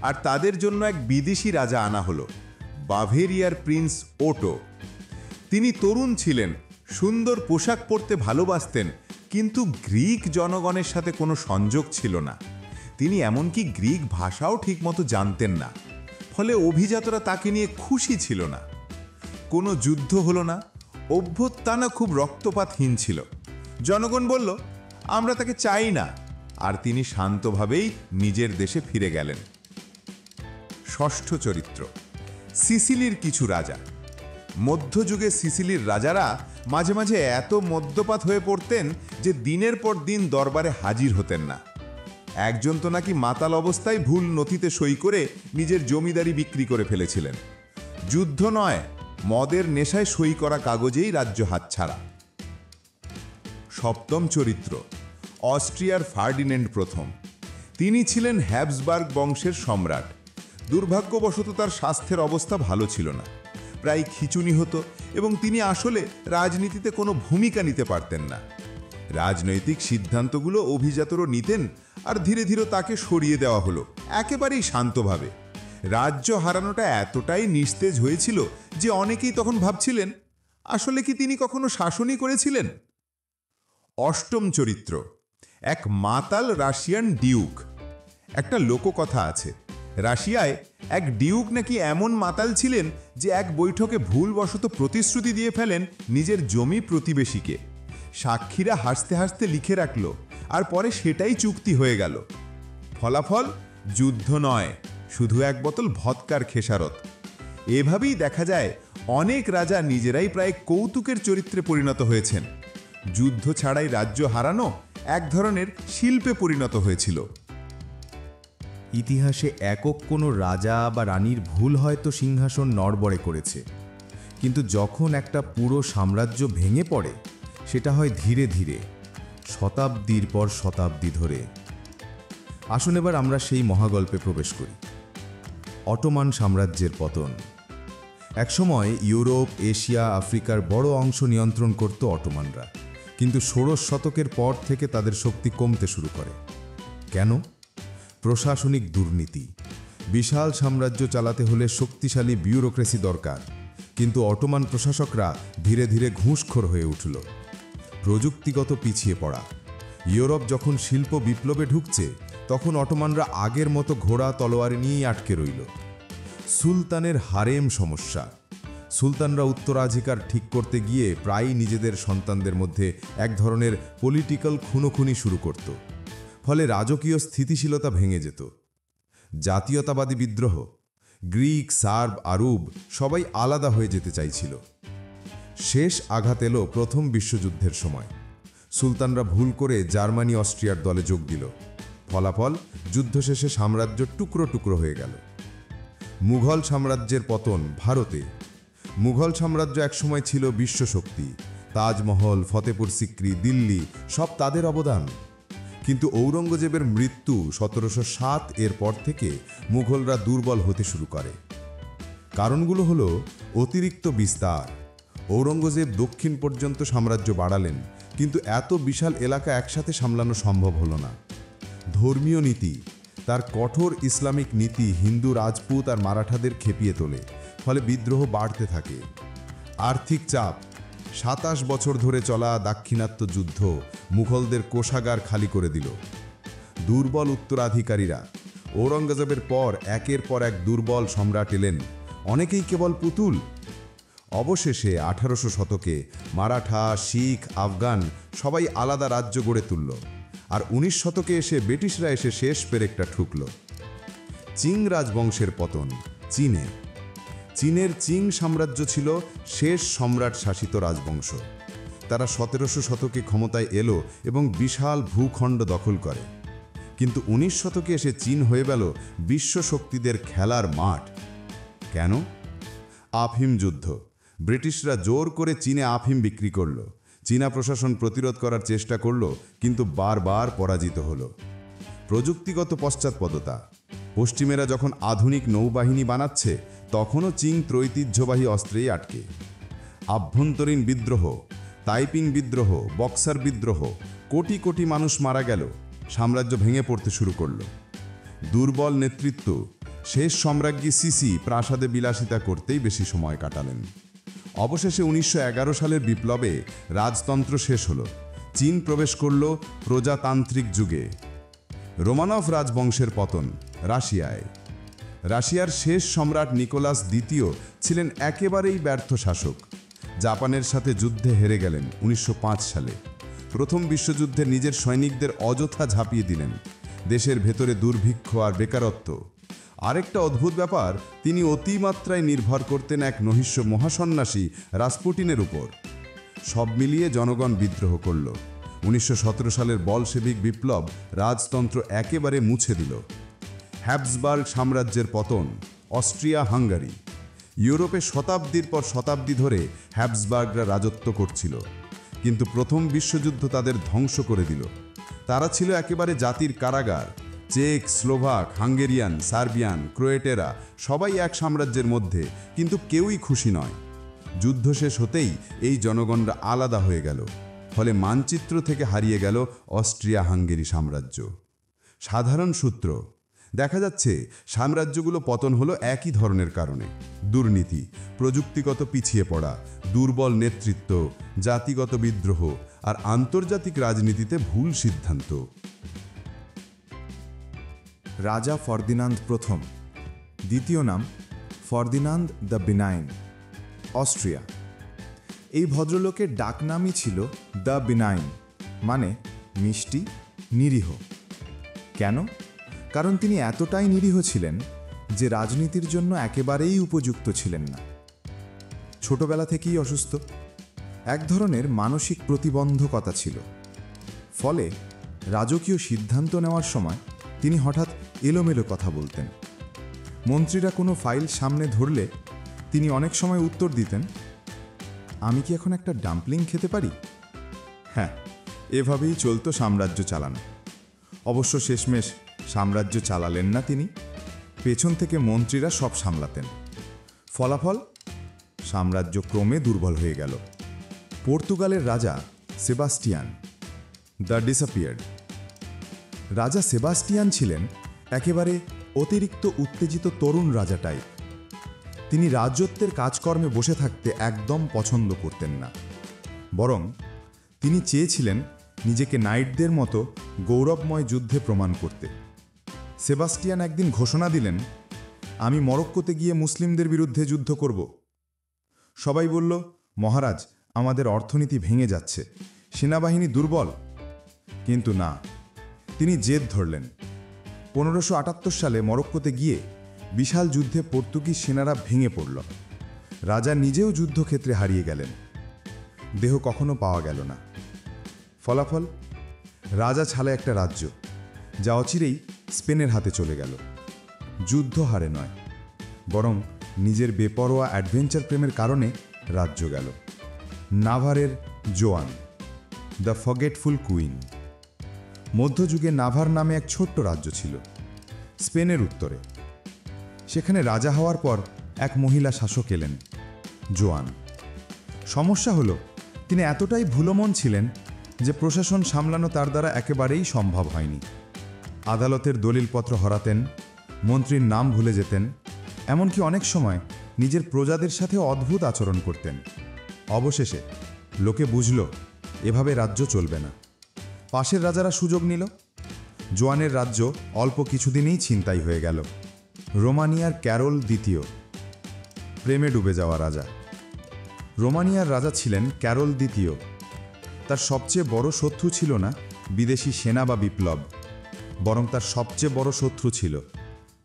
আর তাদের জন্য এক বিদেশি রাজা আনা হলো, বাভেরিয়ার প্রিন্স ওটো। তিনি তরুণ ছিলেন, সুন্দর পোশাক পরতে ভালোবাসতেন, কিন্তু গ্রিক জনগণের সাথে কোনো সংযোগ ছিল না। তিনি এমনকি গ্রিক ভাষাও ঠিকমতো জানতেন না। ফলে অভিজাতরা তাকে নিয়ে খুশি ছিল না। কোনো যুদ্ধ হলো না, অভ্যুত্থানও খুব রক্তপাতহীন ছিল। জনগণ বলল, আমরা তাকে চাই না, আর তিনি শান্তভাবেই নিজের দেশে ফিরে গেলেন। ষষ্ঠ চরিত্র, সিসিলির কিছু রাজা। মধ্যযুগে সিসিলির রাজারা মাঝে মাঝে এত মদ্যপাত হয়ে পড়তেন যে দিনের পর দিন দরবারে হাজির হতেন না। একজন তো নাকি মাতাল অবস্থায় ভুল নথিতে সই করে নিজের জমিদারি বিক্রি করে ফেলেছিলেন। যুদ্ধ নয়, মদের নেশায় সই করা কাগজেই রাজ্য হাতছাড়া। সপ্তম চরিত্র, অস্ট্রিয়ার ফার্ডিন্যান্ড প্রথম। তিনি ছিলেন হ্যাবসবার্গ বংশের সম্রাট। দুর্ভাগ্যবশত তার স্বাস্থ্যের অবস্থা ভালো ছিল না, প্রায় খিঁচুনি হতো, এবং তিনি আসলে রাজনীতিতে কোনো ভূমিকা নিতে পারতেন না। রাজনৈতিক সিদ্ধান্তগুলো অভিজাতরা নিতেন, আর ধীরে ধীরে তাকে সরিয়ে দেওয়া হলো, একেবারেই শান্তভাবে। রাজ্য হারানোটা এতটাই নিস্তেজ হয়েছিল যে অনেকেই তখন ভাবছিলেন, আসলে কি তিনি কখনো শাসনই করেছিলেন? অষ্টম চরিত্র, এক মাতাল রাশিয়ান ডিউক। একটা লোককথা আছে, রাশিয়ায় এক ডিউক নাকি এমন মাতাল ছিলেন যে এক বৈঠকে ভুলবশত প্রতিশ্রুতি দিয়ে ফেলেন নিজের জমি প্রতিবেশীকে। সাক্ষীরা হাসতে হাসতে লিখে রাখল, আর পরে সেটাই চুক্তি হয়ে গেল। ফলাফল যুদ্ধ নয়, শুধু এক বোতল ভদকার খেসারত। এভাবেই দেখা যায় অনেক রাজা নিজেরাই প্রায় কৌতুকের চরিত্রে পরিণত হয়েছেন। যুদ্ধ ছাড়াই রাজ্য হারানো এক ধরনের শিল্পে পরিণত হয়েছিল। ইতিহাসে একক কোনো রাজা বা রানীর ভুল হয়তো সিংহাসন নড়বড়ে করেছে, কিন্তু যখন একটা পুরো সাম্রাজ্য ভেঙে পড়ে, সেটা হয় ধীরে ধীরে, শতাব্দীর পর শতাব্দী ধরে। আসুন এবার আমরা সেই মহাগল্পে প্রবেশ করি। অটোমান সাম্রাজ্যের পতন। একসময় ইউরোপ, এশিয়া, আফ্রিকার বড় অংশ নিয়ন্ত্রণ করত অটোমানরা, কিন্তু 16 শতকের পর থেকে তাদের শক্তি কমতে শুরু করে। কেন? প্রশাসনিক দুর্নীতি। বিশাল সাম্রাজ্য চালাতে হলে শক্তিশালী বিউরোক্রেসি দরকার, কিন্তু অটোমান প্রশাসকরা ধীরে ধীরে ঘুষখোর হয়ে উঠল। প্রযুক্তিগত পিছিয়ে পড়া। ইউরোপ যখন শিল্প বিপ্লবে ঢুকছে, তখন অটোমানরা আগের মতো ঘোড়া তলোয়ার নিয়েই আটকে রইল। সুলতানের হারেম সমস্যা। সুলতানরা উত্তরাধিকার ঠিক করতে গিয়ে প্রায়ই নিজেদের সন্তানদের মধ্যে এক ধরনের পলিটিক্যাল খুনোখুনি শুরু করত। ফলে রাজকীয় স্থিতিশীলতা ভেঙে যেত। জাতীয়তাবাদী বিদ্রোহ। গ্রিক, সার্ব, আরব সবাই আলাদা হয়ে যেতে চাইছিল। শেষ আঘাত এলো প্রথম বিশ্বযুদ্ধের সময়। সুলতানরা ভুল করে জার্মানি, অস্ট্রিয়ার দলে যোগ দিল। ফলাফল, যুদ্ধ শেষে সাম্রাজ্য টুকরো টুকরো হয়ে গেল। মুঘল সাম্রাজ্যের পতন ভারতে। মুঘল সাম্রাজ্য একসময় ছিল বিশ্বশক্তি। তাজমহল, ফতেপুর সিক্রি, দিল্লি সব তাদের অবদান। কিন্তু ঔরঙ্গজেবের মৃত্যু 1707 এর পর থেকে মুঘলরা দুর্বল হতে শুরু করে। কারণগুলো হলো অতিরিক্ত বিস্তার। ঔরঙ্গজেব দক্ষিণ পর্যন্ত সাম্রাজ্য বাড়ালেন, কিন্তু এত বিশাল এলাকা একসাথে সামলানো সম্ভব হলো না। ধর্মীয় নীতি। তার কঠোর ইসলামিক নীতি হিন্দু রাজপুত আর মারাঠাদের খেপিয়ে তোলে, ফলে বিদ্রোহ বাড়তে থাকে। আর্থিক চাপ, 27 বছর ধরে চলা দাক্ষিণাত্য যুদ্ধ মুঘলদের কোষাগার খালি করে দিল। দুর্বল উত্তরাধিকারীরা, ঔরঙ্গজেবের পর একের পর এক দুর্বল সম্রাট এলেন, অনেকেই কেবল পুতুল। অবশেষে 1800 শতকে মারাঠা, শিখ, আফগান সবাই আলাদা রাজ্য গড়ে তুলল, আর 19 শতকে এসে ব্রিটিশরা এসে শেষ পেরেকটা ঠুকল। চিং রাজবংশের পতন চীনে। চীনের চিং সাম্রাজ্য ছিল শেষ সম্রাট শাসিত রাজবংশ। তারা 1700 শতকে ক্ষমতায় এলো এবং বিশাল ভূখণ্ড দখল করে। কিন্তু 19 শতকে এসে চীন হয়ে গেল বিশ্ব শক্তিদের খেলার মাঠ। কেন? আফিম যুদ্ধ। ব্রিটিশরা জোর করে চীনে আফিম বিক্রি করল। চীনা প্রশাসন প্রতিরোধ করার চেষ্টা করল, কিন্তু বারবার পরাজিত হলো। প্রযুক্তিগত পশ্চাৎপদতা। পশ্চিমেরা যখন আধুনিক নৌবাহিনী বানাচ্ছে, তখনও চীন ঐতিহ্যবাহী অস্ত্রেই আটকে। আভ্যন্তরীণ বিদ্রোহ, তাইপিং বিদ্রোহ, বক্সার বিদ্রোহ, কোটি কোটি মানুষ মারা গেল, সাম্রাজ্য ভেঙে পড়তে শুরু করল। দুর্বল নেতৃত্ব। শেষ সম্রাজ্ঞী সিসি প্রাসাদে বিলাসিতা করতেই বেশি সময় কাটালেন। অবশেষে 1911 সালের বিপ্লবে রাজতন্ত্র শেষ হল। চীন প্রবেশ করল প্রজাতান্ত্রিক যুগে। রোমানভ রাজবংশের পতন রাশিয়ায়। রাশিয়ার শেষ সম্রাট নিকোলাস দ্বিতীয় ছিলেন একেবারেই ব্যর্থ শাসক। জাপানের সাথে যুদ্ধে হেরে গেলেন 1905 সালে। প্রথম বিশ্বযুদ্ধে নিজের সৈনিকদের অযথা ঝাঁপিয়ে দিলেন। দেশের ভেতরে দুর্ভিক্ষ আর বেকারত্ব। আরেকটা অদ্ভুত ব্যাপার, তিনি অতিমাত্রায় নির্ভর করতেন এক নহিষ্য মহাসন্ন্যাসী রাসপুটিনের উপর। সব মিলিয়ে জনগণ বিদ্রোহ করল। 1917 সালের বলশেভিক বিপ্লব রাজতন্ত্র একেবারে মুছে দিল। হ্যাবসবার্গ সাম্রাজ্যের পতন। Austria Hungary. ইউরোপে শতাব্দীর পর শতাব্দী ধরে হ্যাবসবার্গরা রাজত্ব করছিল, কিন্তু প্রথম বিশ্বযুদ্ধ তাদের ধ্বংস করে দিল। তারা ছিল একেবারে জাতির কারাগার। চেক, স্লোভাক, হাঙ্গেরিয়ান, সার্বিয়ান, ক্রোয়েটেরা সবাই এক সাম্রাজ্যের মধ্যে, কিন্তু কেউই খুশি নয়। যুদ্ধ শেষ হতেই এই জনগণরা আলাদা হয়ে গেল, ফলে মানচিত্র থেকে হারিয়ে গেল অস্ট্রিয়া হাঙ্গেরি সাম্রাজ্য। সাধারণ সূত্র, দেখা যাচ্ছে সাম্রাজ্যগুলো পতন হলো একই ধরনের কারণে: দুর্নীতি, প্রযুক্তিগত পিছিয়ে পড়া, দুর্বল নেতৃত্ব, জাতিগত বিদ্রোহ আর আন্তর্জাতিক রাজনীতিতে ভুল সিদ্ধান্ত। রাজা ফার্দিনান্দ প্রথম, দ্বিতীয় নাম ফার্দিনান্দ দ্য বিনাইন, অস্ট্রিয়া। এই ভদ্রলোকের ডাকনামই ছিল দ্য বিনাইন, মানে মিষ্টি, নিরীহ। কেন? কারণ তিনি এতটাই নিরীহ ছিলেন যে রাজনীতির জন্য একেবারেই উপযুক্ত ছিলেন না। ছোটবেলা থেকেই অসুস্থ, এক ধরনের মানসিক প্রতিবন্ধকতা ছিল। ফলে রাজকীয় সিদ্ধান্ত নেওয়ার সময় তিনি হঠাৎ এলোমেলো কথা বলতেন। মন্ত্রীরা কোনো ফাইল সামনে ধরলে তিনি অনেক সময় উত্তর দিতেন, আমি কি এখন একটা ডাম্পলিং খেতে পারি? হ্যাঁ, এভাবেই চলতো সাম্রাজ্য চালানো। অবশ্য শেষমেশ সাম্রাজ্য চালালেন না তিনি, পেছন থেকে মন্ত্রীরা সব সামলাতেন। ফলাফল, সাম্রাজ্য ক্রমে দুর্বল হয়ে গেল। পর্তুগালের রাজা সেবাস্টিয়ান, দ্য ডিসঅ্যাপিয়ার্ড। রাজা সেবাস্টিয়ান ছিলেন একেবারে অতিরিক্ত উত্তেজিত তরুণ রাজা টাইপ। তিনি রাজত্বের কাজকর্মে বসে থাকতে একদম পছন্দ করতেন না, বরং তিনি চেয়েছিলেন নিজেকে নাইটদের মতো গৌরবময় যুদ্ধে প্রমাণ করতে। সেবাস্টিয়ান একদিন ঘোষণা দিলেন, আমি মরক্কোতে গিয়ে মুসলিমদের বিরুদ্ধে যুদ্ধ করব। সবাই বলল, মহারাজ, আমাদের অর্থনীতি ভেঙে যাচ্ছে, সেনাবাহিনী দুর্বল। কিন্তু না, তিনি জেদ ধরলেন। 1578 সালে মরক্কোতে গিয়ে বিশাল যুদ্ধে পর্তুগিজ সেনারা ভেঙে পড়ল। রাজা নিজেও যুদ্ধক্ষেত্রে হারিয়ে গেলেন, দেহ কখনো পাওয়া গেল না। ফলাফল, রাজা ছাড়া একটা রাজ্য, যা অচিরেই স্পেনের হাতে চলে গেল। যুদ্ধ হারে নয়, বরং নিজের বেপরোয়া অ্যাডভেঞ্চার প্রেমের কারণে রাজ্য গেল। নাভারের জোয়ান, দ্য ফরগেটফুল কুইন। মধ্যযুগে নাভার নামে এক ছোট্ট রাজ্য ছিল স্পেনের উত্তরে। সেখানে রাজা হওয়ার পর এক মহিলা শাসক এলেন, জোয়ান। সমস্যা হলো, তিনি এতটাই ভুলোমন ছিলেন যে প্রশাসন সামলানো তার দ্বারা একেবারেই সম্ভব হয়নি। আদালতের দলিলপত্র হরাতেন, মন্ত্রীর নাম ভুলে যেতেন, এমনকি অনেক সময় নিজের প্রজাদের সাথে অদ্ভুত আচরণ করতেন। অবশেষে লোকে বুঝল এভাবে রাজ্য চলবে না। পাশের রাজারা সুযোগ নিল। জোয়ানের রাজ্য অল্প কিছুদিনেই ছিনতাই হয়ে গেল। রোমানিয়ার ক্যারল দ্বিতীয়, প্রেমে ডুবে যাওয়া রাজা। রোমানিয়ার রাজা ছিলেন ক্যারল দ্বিতীয়। তার সবচেয়ে বড় শত্রু ছিল না বিদেশি সেনা বা বিপ্লব, বরং তার সবচেয়ে বড় শত্রু ছিল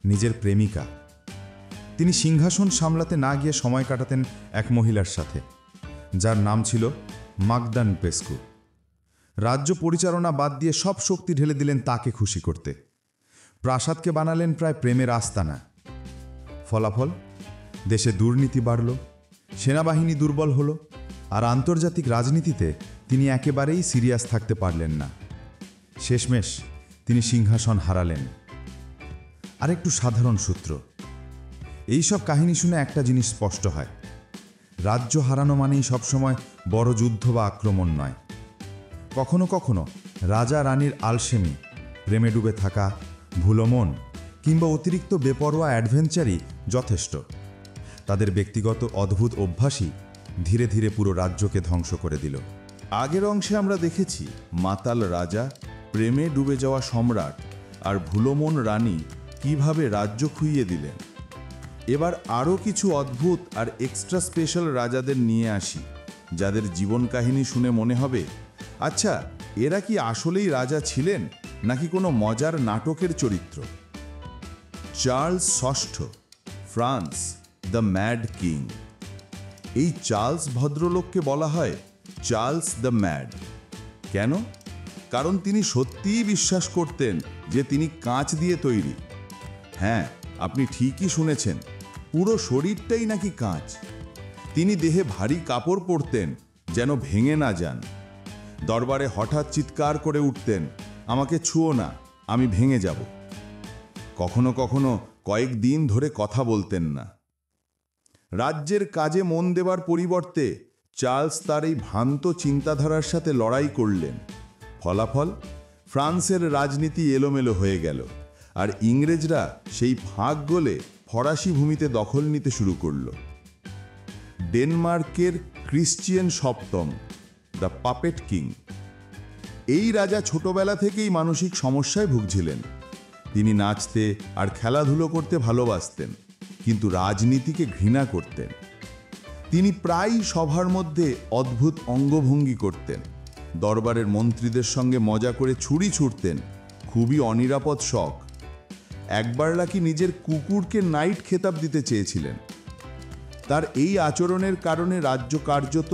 নিজের প্রেমিকা। তিনি সিংহাসন সামলাতে না গিয়ে সময় কাটাতেন এক মহিলার সাথে, যার নাম ছিল মাগদান পেস্কু। রাজ্য পরিচালনা বাদ দিয়ে সব শক্তি ঢেলে দিলেন তাকে খুশি করতে। প্রাসাদকে বানালেন প্রায় প্রেমের আস্তানা। ফলাফল, দেশে দুর্নীতি বাড়ল, সেনাবাহিনী দুর্বল হলো, আর আন্তর্জাতিক রাজনীতিতে তিনি একেবারেই সিরিয়াস থাকতে পারলেন না। শেষমেশ তিনি সিংহাসন হারালেন। আরেকটু সাধারণ সূত্র। এই সব কাহিনী শুনে একটা জিনিস স্পষ্ট হয়, রাজ্য হারানো মানেই সবসময় বড় যুদ্ধ বা আক্রমণ নয়। কখনো কখনো রাজা রানীর আলসেমি, প্রেমে ডুবে থাকা, ভুলো মন কিংবা অতিরিক্ত বেপরোয়া অ্যাডভেঞ্চারই যথেষ্ট। তাদের ব্যক্তিগত অদ্ভুত অভ্যাসই ধীরে ধীরে পুরো রাজ্যকে ধ্বংস করে দিল। আগের অংশে আমরা দেখেছি মাতাল রাজা, প্রেমে ডুবে যাওয়া সম্রাট আর ভুলোমন রানী কিভাবে রাজ্য খুইয়ে দিলেন। এবার আরও কিছু অদ্ভুত আর এক্সট্রা স্পেশাল রাজাদের নিয়ে আসি, যাদের জীবন কাহিনী শুনে মনে হবে, আচ্ছা এরা কি আসলেই রাজা ছিলেন নাকি কোনো মজার নাটকের চরিত্র। চার্লস ষষ্ঠ, ফ্রান্স, দ্য ম্যাড কিং। এই চার্লস ভদ্রলোককে বলা হয় চার্লস দ্য ম্যাড। কেন? কারণ তিনি সত্যিই বিশ্বাস করতেন যে তিনি কাঁচ দিয়ে তৈরি। হ্যাঁ, আপনি ঠিকই শুনেছেন, পুরো শরীরটাই নাকি কাঁচ। তিনি দেহে ভারী কাপড় পরতেন যেন ভেঙে না যান। দরবারে হঠাৎ চিৎকার করে উঠতেন, আমাকে ছুঁয়ো না, আমি ভেঙে যাব। কখনো কখনো কয়েকদিন ধরে কথা বলতেন না। রাজ্যের কাজে মন দেবার পরিবর্তে চার্লস তার এই ভ্রান্ত চিন্তাধারার সাথে লড়াই করলেন। ফলাফল, ফ্রান্সের রাজনীতি এলোমেলো হয়ে গেল, আর ইংরেজরা সেই ফাঁক গলে ফরাসি ভূমিতে দখল নিতে শুরু করল। ডেনমার্কের ক্রিশ্চিয়ান সপ্তম, দ্য পাপেট কিং। এই রাজা ছোটবেলা থেকেই মানসিক সমস্যায় ভুগছিলেন। তিনি নাচতে আর খেলাধুলো করতে ভালোবাসতেন, কিন্তু রাজনীতিকে ঘৃণা করতেন। তিনি প্রায়ই সভার মধ্যে অদ্ভুত অঙ্গভঙ্গি করতেন, দরবারের মন্ত্রীদের সঙ্গে মজা করে ছুরি ছুঁড়তেন, খুবই অনিরাপদ শখ। একবার নাকি নিজের কুকুরকে নাইট খেতাব দিতে চেয়েছিলেন। তার এই আচরণের কারণে রাজ্য কার্যত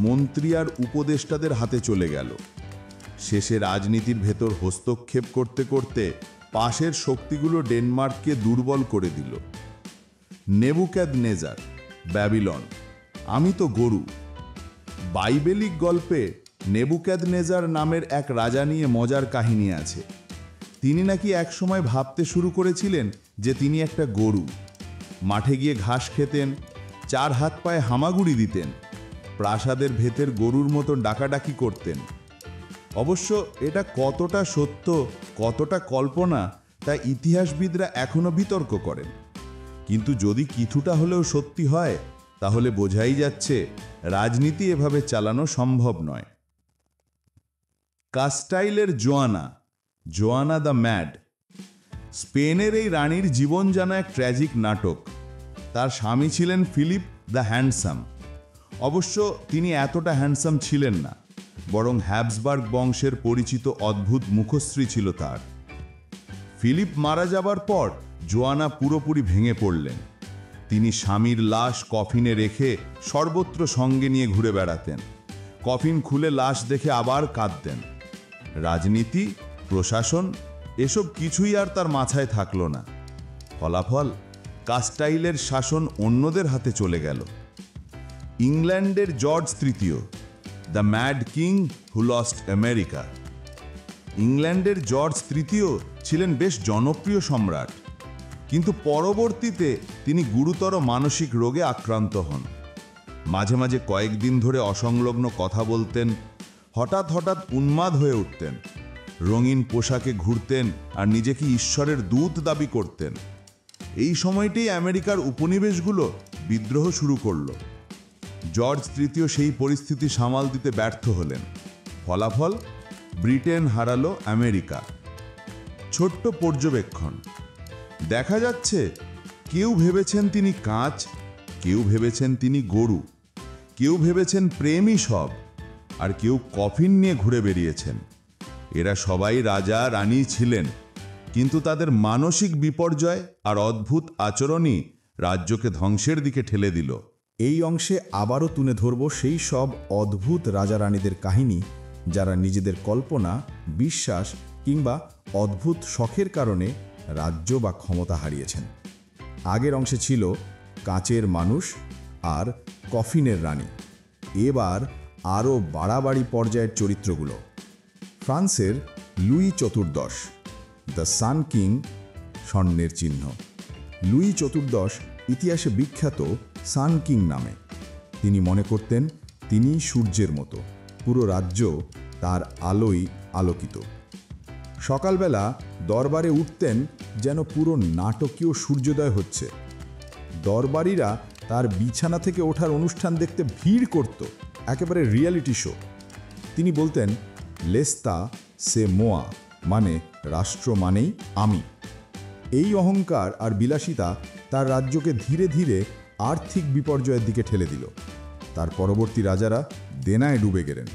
মন্ত্রী আর উপদেষ্টাদের হাতে চলে গেল। শেষে রাজনীতির ভেতর হস্তক্ষেপ করতে করতে পাশের শক্তিগুলো ডেনমার্ককে দুর্বল করে দিল। নেবুকাদনেজার, ব্যাবিলন। আমি তো গরু। বাইবেলিক গল্পে নেবুকাদনেজার নামের এক রাজা নিয়ে মজার কাহিনী আছে। তিনি নাকি একসময় ভাবতে শুরু করেছিলেন যে তিনি একটা গরু। মাঠে গিয়ে ঘাস খেতেন, চার হাত পায়ে হামাগুড়ি দিতেন, প্রাসাদের ভেতর গরুর মতো ডাকাডাকি করতেন। অবশ্য এটা কতটা সত্য, কতটা কল্পনা, তা ইতিহাসবিদরা এখনো বিতর্ক করেন। কিন্তু যদি কিছুটা হলেও সত্যি হয়, তাহলে বোঝাই যাচ্ছে রাজনীতি এভাবে চালানো সম্ভব নয়। কাস্টাইলের জোয়ানা, জোয়ানা দ্য ম্যাড। স্পেনের এই রানীর জীবন যেন এক ট্র্যাজিক নাটক। তার স্বামী ছিলেন ফিলিপ দ্য হ্যান্ডসাম। অবশ্য তিনি এতটা হ্যান্ডসাম ছিলেন না, বরং হ্যাবসবার্গ বংশের পরিচিত অদ্ভুত মুখশ্রী ছিল তার। ফিলিপ মারা যাবার পর জোয়ানা পুরোপুরি ভেঙে পড়লেন। তিনি স্বামীর লাশ কফিনে রেখে সর্বত্র সঙ্গে নিয়ে ঘুরে বেড়াতেন। কফিন খুলে লাশ দেখে আবার কাঁদতেন। রাজনীতি, প্রশাসন, এসব কিছুই আর তার মাথায় থাকলো না। ফলাফল, কাস্টাইলের শাসন অন্যদের হাতে চলে গেল। ইংল্যান্ডের জর্জ তৃতীয়, the mad king who lost America. ইংল্যান্ডের জর্জ তৃতীয় ছিলেন বেশ জনপ্রিয় সম্রাট, কিন্তু পরবর্তীতে তিনি গুরুতর মানসিক রোগে আক্রান্ত হন। মাঝে মাঝে কয়েকদিন ধরে অসংলগ্ন কথা বলতেন, হঠাৎ হঠাৎ উন্মাদ হয়ে উঠতেন। রঙিন পোশাকে ঘুরতেন আর নিজেকে ঈশ্বরের দূত দাবি করতেন। এই সময়তেই আমেরিকার উপনিবেশগুলো বিদ্রোহ শুরু করল। জর্জ তৃতীয় সেই পরিস্থিতি সামাল দিতে ব্যর্থ হলেন। ফলাফল, ব্রিটেন হারালো আমেরিকা। ছোট্ট পর্যবেক্ষণ, দেখা যাচ্ছে কেউ ভেবেছেন তিনি কাঁচ, কেউ ভেবেছেন তিনি গরু, কেউ ভেবেছেন প্রেমই সব, আর কেউ কফিন নিয়ে ঘুরে বেরিয়েছেন। এরা সবাই রাজা রানী ছিলেন, কিন্তু তাদের মানসিক বিপর্যয় আর অদ্ভুত আচরণই রাজ্যকে ধ্বংসের দিকে ঠেলে দিল। এই অংশে আবারও তুলে ধরব সেই সব অদ্ভুত রাজা রানীদের কাহিনী যারা নিজেদের কল্পনা, বিশ্বাস কিংবা অদ্ভুত শখের কারণে রাজ্য বা ক্ষমতা হারিয়েছেন। আগের অংশে ছিল কাঁচের মানুষ আর কফিনের রানী। এবার আরও বাড়াবাড়ি পর্যায়ের চরিত্রগুলো। ফ্রান্সের লুই চতুর্দশ, দ্য সান কিং, স্বর্ণের চিহ্ন। লুই চতুর্দশ ইতিহাসে বিখ্যাত সান কিং নামে। তিনি মনে করতেন তিনি সূর্যের মতো, পুরো রাজ্য তার আলোয় আলোকিত। সকালবেলা দরবারে উঠতেন যেন পুরো নাটকীয় সূর্যোদয় হচ্ছে। দরবারীরা তার বিছানা থেকে ওঠার অনুষ্ঠান দেখতে ভিড় করত, একেবারে রিয়ালিটি শো। তিনি বলতেন, লেস্তা সে মোয়া, মানে রাষ্ট্র মানেই আমি। এই অহংকার আর বিলাসিতা তার রাজ্যকে ধীরে ধীরে আর্থিক বিপর্যয়ের দিকে ঠেলে দিল। তার পরবর্তী রাজারা দেনায় ডুবে গেলেন,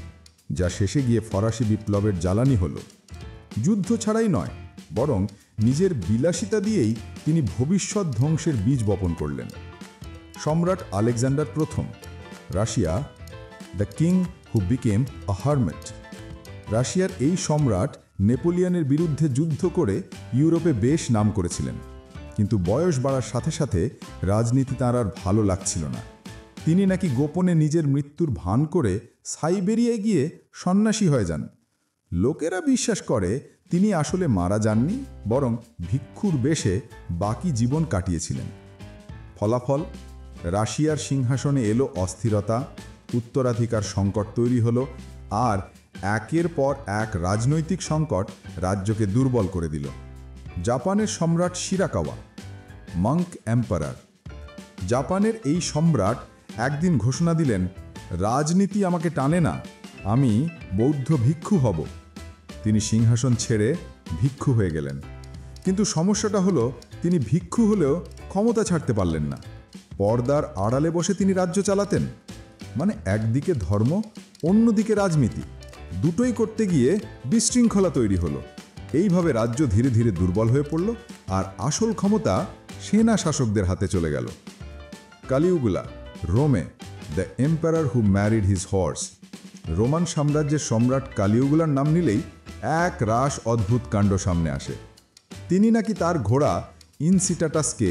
যা শেষে গিয়ে ফরাসি বিপ্লবের জ্বালানি হলো। যুদ্ধ ছাড়াই নয়, বরং নিজের বিলাসিতা দিয়েই তিনি ভবিষ্যৎ ধ্বংসের বীজ বপন করলেন। সম্রাট আলেকজান্ডার প্রথম, Russia, the king who became a hermit. রাশিয়ার এই সম্রাট নেপোলিয়নের বিরুদ্ধে যুদ্ধ করে ইউরোপে বেশ নাম করেছিলেন, কিন্তু বয়স বাড়ার সাথে সাথে রাজনীতি তাঁর আর ভালো লাগছিল না। তিনি নাকি গোপনে নিজের মৃত্যুর ভান করে সাইবেরিয়ায় গিয়ে সন্ন্যাসী হয়ে যান। লোকেরা বিশ্বাস করে তিনি আসলে মারা যাননি, বরং ভিক্ষুর বেশে বাকি জীবন কাটিয়েছিলেন। ফলাফল, রাশিয়ার সিংহাসনে এলো অস্থিরতা, উত্তরাধিকার সংকট তৈরি হলো, আর একের পর এক রাজনৈতিক সংকট রাজ্যকে দুর্বল করে দিল। জাপানের সম্রাট শিরাকাওয়া, মঙ্ক এম্পারার। জাপানের এই সম্রাট একদিন ঘোষণা দিলেন, রাজনীতি আমাকে টানে না, আমি বৌদ্ধ ভিক্ষু হব। তিনি সিংহাসন ছেড়ে ভিক্ষু হয়ে গেলেন। কিন্তু সমস্যাটা হলো, তিনি ভিক্ষু হলেও ক্ষমতা ছাড়তে পারলেন না। পর্দার আড়ালে বসে তিনি রাজ্য চালাতেন। মানে একদিকে ধর্ম, অন্যদিকে রাজনীতি, দুটোই করতে গিয়ে বিশৃঙ্খলা তৈরি হলো। এইভাবে রাজ্য ধীরে ধীরে দুর্বল হয়ে পড়ল, আর আসল ক্ষমতা সেনা শাসকদের হাতে চলে গেল। কালিউগুলা, রোমে, the emperor who married his horse. Roman সাম্রাজ্যের সম্রাট কালিউগুলার নাম নিলেই এক রাশ অদ্ভুত কাণ্ড সামনে আসে। তিনি নাকি তার ঘোড়া ইনসিটাটাসকে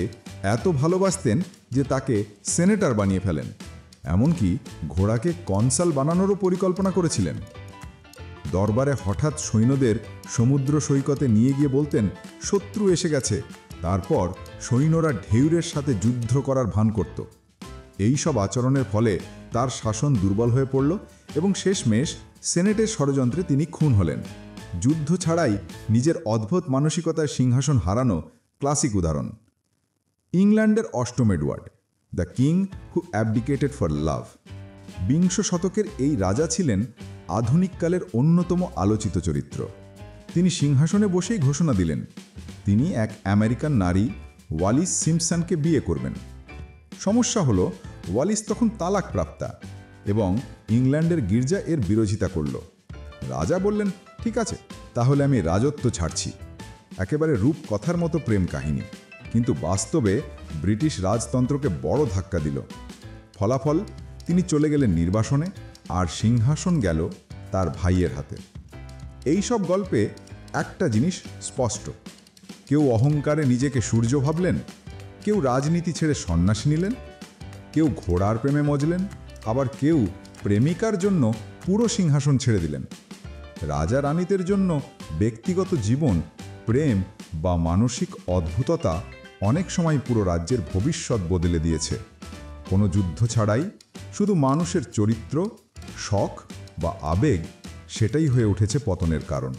এত ভালোবাসতেন যে তাকে সেনেটর বানিয়ে ফেলেন। এমনকি ঘোড়াকে কনসাল বানানোরও পরিকল্পনা করেছিলেন। দরবারে হঠাৎ সৈন্যদের সমুদ্র সৈকতে নিয়ে গিয়ে বলতেন, শত্রু এসে গেছে। তারপর সৈন্যরা ঢেউরের সাথে যুদ্ধ করার ভান করত। এই সব আচরণের ফলে তার শাসন দুর্বল হয়ে পড়ল এবং শেষমেশ সেনেটের ষড়যন্ত্রে তিনি খুন হলেন। যুদ্ধ ছাড়াই নিজের অদ্ভুত মানসিকতায় সিংহাসন হারানো ক্লাসিক উদাহরণ। ইংল্যান্ডের অষ্টম Edward, the king who abdicated for love. বিংশ শতকের এই রাজা ছিলেন আধুনিককালের অন্যতম আলোচিত চরিত্র। তিনি সিংহাসনে বসেই ঘোষণা দিলেন তিনি এক আমেরিকান নারী ওয়ালিস সিম্পসনকে বিয়ে করবেন। সমস্যা হলো, ওয়ালিস তখন তালাকপ্রাপ্তা এবং ইংল্যান্ডের গির্জা এর বিরোধিতা করল। রাজা বললেন, ঠিক আছে, তাহলে আমি রাজত্ব ছাড়ছি। একেবারে রূপকথার মতো প্রেম কাহিনী, কিন্তু বাস্তবে ব্রিটিশ রাজতন্ত্রকে বড় ধাক্কা দিল। ফলাফল, তিনি চলে গেলেন নির্বাসনে, আর সিংহাসন গেল তার ভাইয়ের হাতে। এই সব গল্পে একটা জিনিস স্পষ্ট, কেউ অহংকারে নিজেকে সূর্য ভাবলেন, কেউ রাজনীতি ছেড়ে সন্ন্যাসী নিলেন, কেউ ঘোড়ার প্রেমে মজলেন, আবার কেউ প্রেমিকার জন্য পুরো সিংহাসন ছেড়ে দিলেন। রাজা রানীদের জন্য ব্যক্তিগত জীবন, প্রেম বা মানসিক অদ্ভুততা অনেক সময় পুরো রাজ্যের ভবিষ্যৎ বদলে দিয়েছে। কোনো যুদ্ধ ছাড়াই শুধু মানুষের চরিত্র, শখ বা আবেগ, সেটাই হয়ে উঠেছে পতনের কারণ।